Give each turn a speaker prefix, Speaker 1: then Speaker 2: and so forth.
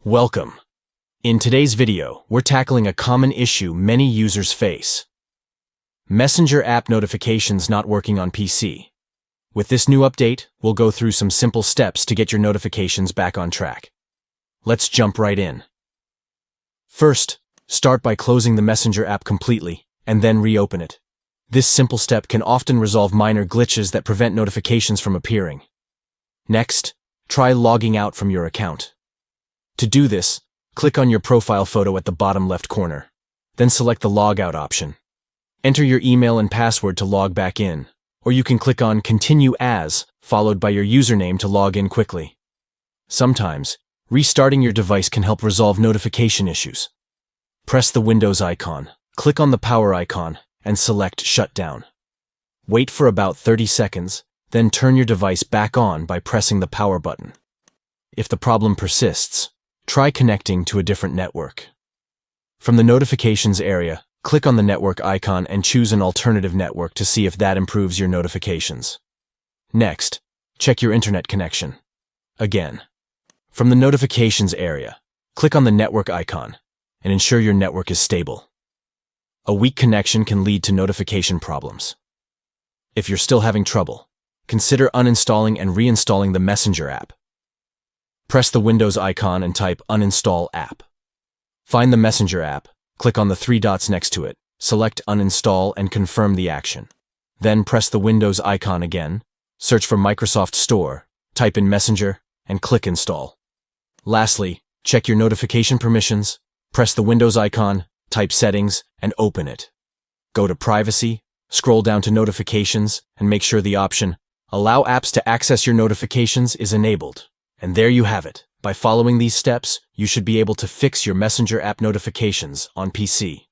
Speaker 1: Welcome. In today's video, we're tackling a common issue many users face. Messenger app notifications not working on PC. With this new update, we'll go through some simple steps to get your notifications back on track. Let's jump right in. First, start by closing the Messenger app completely, and then reopen it. This simple step can often resolve minor glitches that prevent notifications from appearing. Next, try logging out from your account. To do this, click on your profile photo at the bottom left corner. Then select the Logout option. Enter your email and password to log back in, or you can click on Continue As, followed by your username to log in quickly. Sometimes, restarting your device can help resolve notification issues. Press the Windows icon, click on the power icon, and select Shutdown. Wait for about 30 seconds, then turn your device back on by pressing the power button. If the problem persists, try connecting to a different network. From the notifications area, click on the network icon and choose an alternative network to see if that improves your notifications. Next, check your internet connection. Again, from the notifications area, click on the network icon and ensure your network is stable. A weak connection can lead to notification problems. If you're still having trouble, consider uninstalling and reinstalling the Messenger app. Press the Windows icon and type Uninstall App. Find the Messenger app, click on the three dots next to it, select Uninstall and confirm the action. Then press the Windows icon again, search for Microsoft Store, type in Messenger, and click Install. Lastly, check your notification permissions, press the Windows icon, type Settings, and open it. Go to Privacy, scroll down to Notifications, and make sure the option Allow apps to access your notifications is enabled. And there you have it. By following these steps, you should be able to fix your Messenger app notifications on PC.